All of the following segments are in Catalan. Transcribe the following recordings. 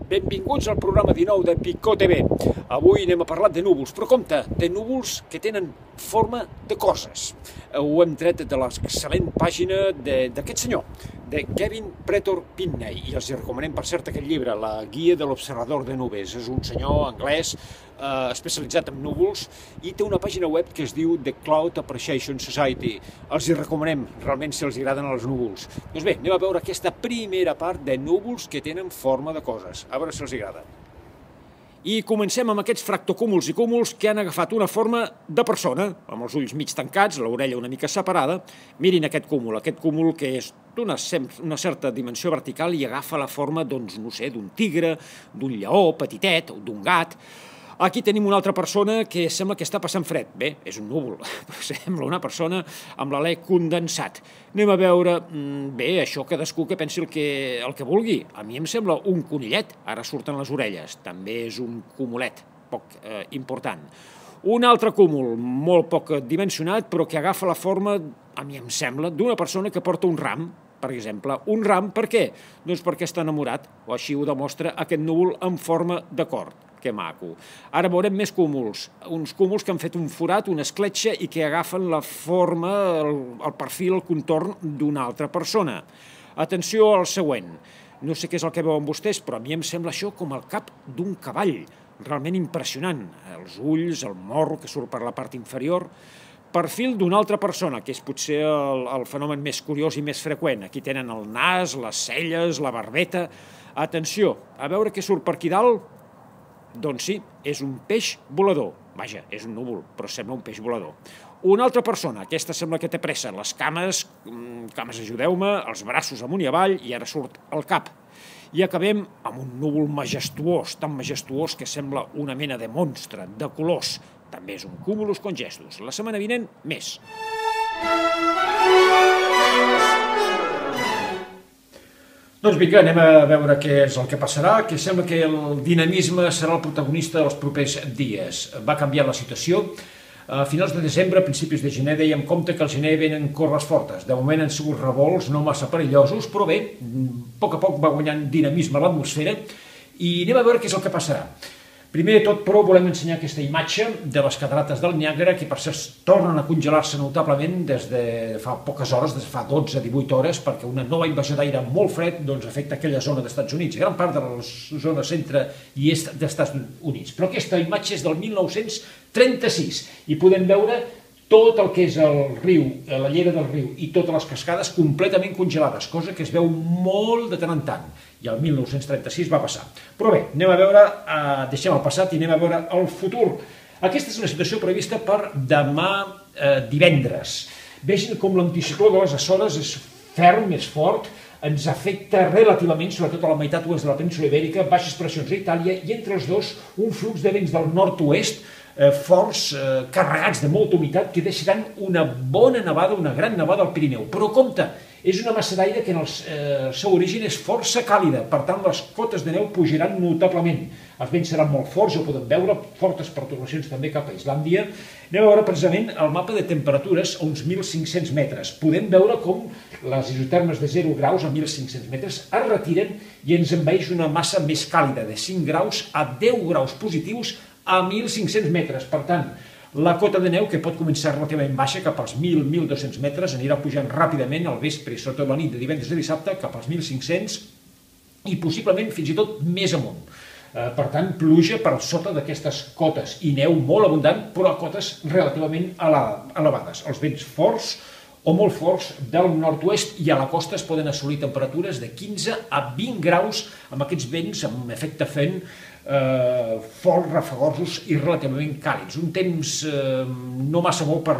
Benvinguts al programa 19 de Picó TV. Avui anem a parlar de núvols, però compte, de núvols que tenen forma de coses. Ho hem tret de l'excel·lent pàgina d'aquest senyor, de Kevin Pretor Pitney, i els recomanem, per cert, aquest llibre, La guia de l'observador de nubes. És un senyor anglès especialitzat en núvols i té una pàgina web que es diu The Cloud Appreciation Society. Els hi recomanem, realment, si els agraden els núvols. Doncs bé, anem a veure aquesta primera part de núvols que tenen forma de coses. A veure si els agrada. I comencem amb aquests fractocúmuls i cúmuls que han agafat una forma de persona, amb els ulls mig tancats, l'orella una mica separada. Mirin aquest cúmul que és d'una certa dimensió vertical i agafa la forma, doncs, no sé, d'un tigre, d'un lleó petitet o d'un gat. Aquí tenim una altra persona que sembla que està passant fred. Bé, és un núvol, però sembla una persona amb l'alè condensat. Anem a veure, bé, això cadascú que pensi el que vulgui. A mi em sembla un conillet, ara surten les orelles. També és un cúmulet, poc important. Un altre cúmul, molt poc dimensionat, però que agafa la forma, a mi em sembla, d'una persona que porta un ram, per exemple. Un ram, per què? Doncs perquè està enamorat, o així ho demostra aquest núvol en forma de cor. Que maco. Ara veurem més cúmuls, uns cúmuls que han fet un forat, una escletxa i que agafen la forma, el perfil, el contorn d'una altra persona. Atenció al següent. No sé què és el que veuen vostès, però a mi em sembla això com el cap d'un cavall. Realment impressionant. Els ulls, el morro que surt per la part inferior. Perfil d'una altra persona, que és potser el fenomen més curiós i més freqüent. Aquí tenen el nas, les celles, la barbeta. Atenció, a veure què surt per aquí dalt. Doncs sí, és un peix volador. Vaja, és un núvol, però sembla un peix volador. Una altra persona, aquesta sembla que té pressa. Les cames, ajudeu-me, els braços amunt i avall, i ara surt el cap. I acabem amb un núvol majestuós, tan majestuós que sembla una mena de monstre, de colors. També és un cúmulus congestus. La setmana vinent, més. Doncs vinga, anem a veure què és el que passarà, que sembla que el dinamisme serà el protagonista dels propers dies. Va canviar la situació. A finals de desembre, a principis de gener, dèiem compte que al gener venen corres fortes. De moment han sigut revolts no massa perillosos, però bé, a poc va guanyant dinamisme a l'atmosfera i anem a veure què és el que passarà. Primer de tot, però, volem ensenyar aquesta imatge de les catarates del Niàgara, que per cert tornen a congelar-se notablement des de fa poques hores, des de fa 12-18 hores, perquè una nova invasió d'aire molt fred afecta aquella zona dels Estats Units, gran part de la zona centre i est dels Estats Units. Però aquesta imatge és del 1936 i podem veure tot el que és el riu, la llera del riu i totes les cascades completament congelades, cosa que es veu molt de tant en tant. I el 1936 va passar. Però bé, anem a veure, deixem el passat i anem a veure el futur. Aquesta és una situació prevista per demà divendres. Vegin com l'anticicló de les Açores és ferm, és fort, ens afecta relativament, sobretot a la meitat oest de la península Ibèrica, baixes pressions a Itàlia i entre els dos un flux de vents del nord-oest forts, carregats de molta humitat, que deixaran una bona nevada, una gran nevada al Pirineu. Però compte, és una massa d'aire que en el seu origen és força càlida, per tant les cotes de neu pujaran notablement. Els vents seran molt forts, ho podem veure, fortes pertorbacions també cap a Islàndia. Anem a veure precisament el mapa de temperatures a uns 1.500 metres. Podem veure com les isotermes de 0 graus a 1.500 metres es retiren i ens envaeix una massa més càlida, de 5 graus a 10 graus positius a 1.500 metres. Per tant, la cota de neu, que pot començar relativament baixa, cap als 1.000-1.200 metres, anirà pujant ràpidament al vespre i sobretot la nit de divendres i dissabte cap als 1.500 i possiblement fins i tot més amunt. Per tant, pluja per sota d'aquestes cotes i neu molt abundant, però a cotes relativament elevades. Els vents forts o molt forts del nord-oest i a la costa es poden assolir temperatures de 15 a 20 graus amb aquests vents amb efecte fent forts, rafagosos i relativament càlids. Un temps no massa bo per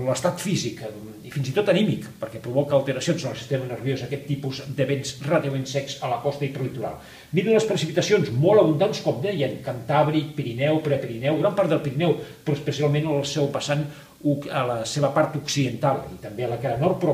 l'estat físic i fins i tot anímic, perquè provoca alteracions en el sistema nerviós aquest tipus de vents relativament secs a la costa i prelitoral. Miren les precipitacions molt abundants, com deien, Cantàbric, Pirineu, Prepirineu, gran part del Pirineu, però especialment al seu vessant a la seva part occidental i també a la cara nord, però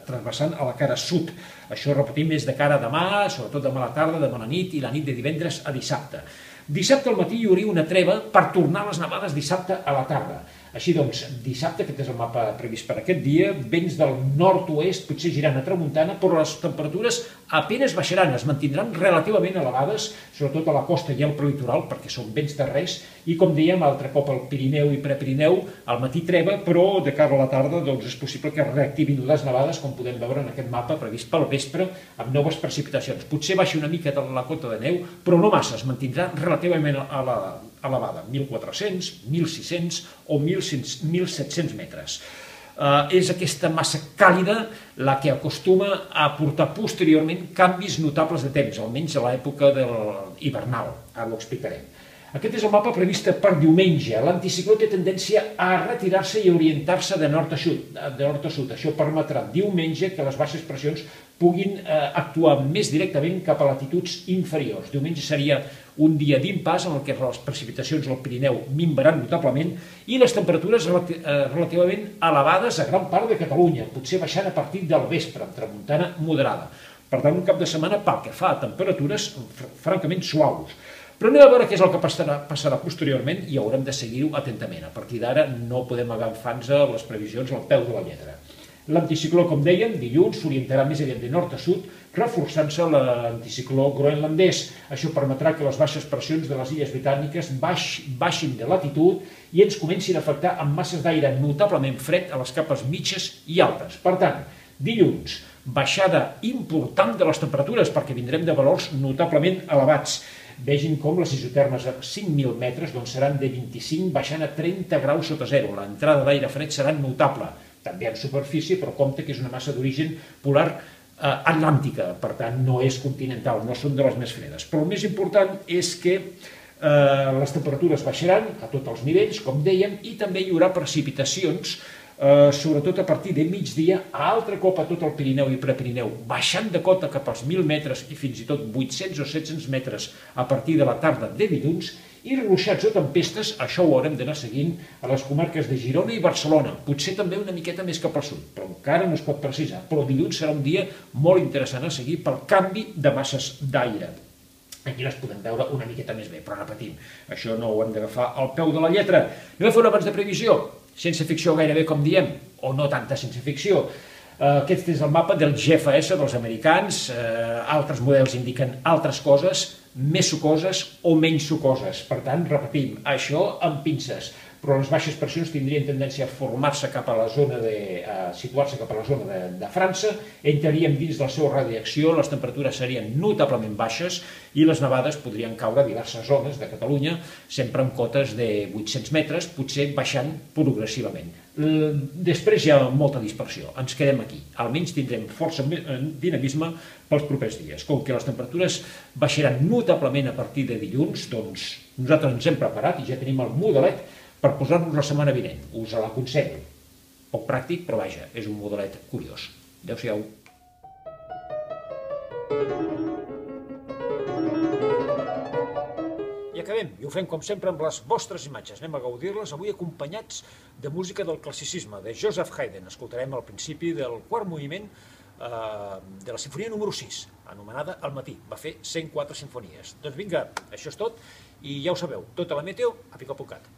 transversant a la cara sud. Això, repetim, és de cara a demà, sobretot demà a la tarda, demà a la nit i la nit de divendres a dissabte. Dissabte al matí hi hauria una treva per tornar les nevades dissabte a la tarda. Així doncs, dissabte, aquest és el mapa previst per aquest dia, vents del nord-oest, potser girant a tramuntana, però les temperatures apenas baixaran, es mantindran relativament elevades, sobretot a la costa i al prelitoral, perquè són vents terrers, i com dèiem, altre cop al Pirineu i Prepirineu, al matí treva, però de cara a la tarda és possible que reactivin les nevades, com podem veure en aquest mapa previst pel vespre, amb noves precipitacions. Potser baixi una mica de la cota de neu, però no massa, es mantindrà relativament elevada, 1.400, 1.600 o 1.700 metres. És aquesta massa càlida la que acostuma a portar posteriorment canvis notables de temps, almenys a l'època hivernal. Ara ho explicarem. Aquest és el mapa previst per diumenge. L'anticicló té tendència a retirar-se i orientar-se de nord a sud. Això permetrà diumenge que les baixes pressions puguin actuar més directament cap a latituds inferiors. Diumenge seria un dia d'impàs en què les precipitacions al Pirineu minvaran notablement i les temperatures relativament elevades a gran part de Catalunya, potser baixant a partir del vespre, amb tramuntana moderada. Per tant, un cap de setmana pel que fa a temperatures francament suaus. Però anem a veure què és el que passarà posteriorment i haurem de seguir-ho atentament. A partir d'ara no podem agafar-nos a les previsions al peu de la lletra. L'anticicló, com dèiem, dilluns s'orientarà més aviat de nord a sud, reforçant-se l'anticicló groenlandès. Això permetrà que les baixes pressions de les illes britàniques baixin de latitud i ens comencin a afectar amb masses d'aire notablement fred a les capes mitges i altes. Per tant, dilluns, baixada important de les temperatures perquè vindrem de valors notablement elevats. Vegin com les isotermes a 5.000 metres seran de 25 baixant a 30 graus sota zero. L'entrada d'aire fred serà notable, també en superfície, però compte que és una massa d'origen polar atlàntica, per tant no és continental, no són de les més fredes. Però el més important és que les temperatures baixaran a tots els nivells, com dèiem, i també hi haurà precipitacions, sobretot a partir de migdia, altre cop a tot el Pirineu i Prepirineu, baixant de cota cap als 1.000 metres i fins i tot 800 o 700 metres a partir de la tarda de dilluns, i ruixats o tempestes, això ho haurem d'anar seguint a les comarques de Girona i Barcelona, potser també una miqueta més cap al sud, però encara no es pot precisar. Però dilluns serà un dia molt interessant a seguir pel canvi de masses d'aire. Aquí les podem veure una miqueta més bé, però repetim, això no ho hem d'agafar al peu de la lletra. Anem a fer un abans de previsió. Ciència ficció gairebé, com diem, o no tanta ciència ficció. Aquest és el mapa del GFS dels americans. Altres models indiquen altres coses, més sucoses o menys sucoses. Per tant, repetim, això amb pinces. Però les baixes pressions tindrien tendència a formar-se cap a la zona situar-se cap a la zona de França, entraríem dins del seu radi d'acció, les temperatures serien notablement baixes i les nevades podrien caure a diverses zones de Catalunya, sempre amb cotes de 800 metres, potser baixant progressivament. Després hi ha molta dispersió, ens quedem aquí, almenys tindrem força dinamisme pels propers dies. Com que les temperatures baixaran notablement a partir de dilluns, doncs nosaltres ens hem preparat i ja tenim el modelet per posar-nos la setmana vinent. Us l'aconsello. Poc pràctic, però vaja, és un modelet curiós. Adéu-siau. I acabem, i ho fem com sempre amb les vostres imatges. Anem a gaudir-les avui acompanyats de música del classicisme, de Joseph Haydn. Escoltarem al principi del quart moviment de la sinfonia número 6, anomenada El matí. Va fer 104 sinfonies. Doncs vinga, això és tot, i ja ho sabeu, tota la meteo a pico.cat.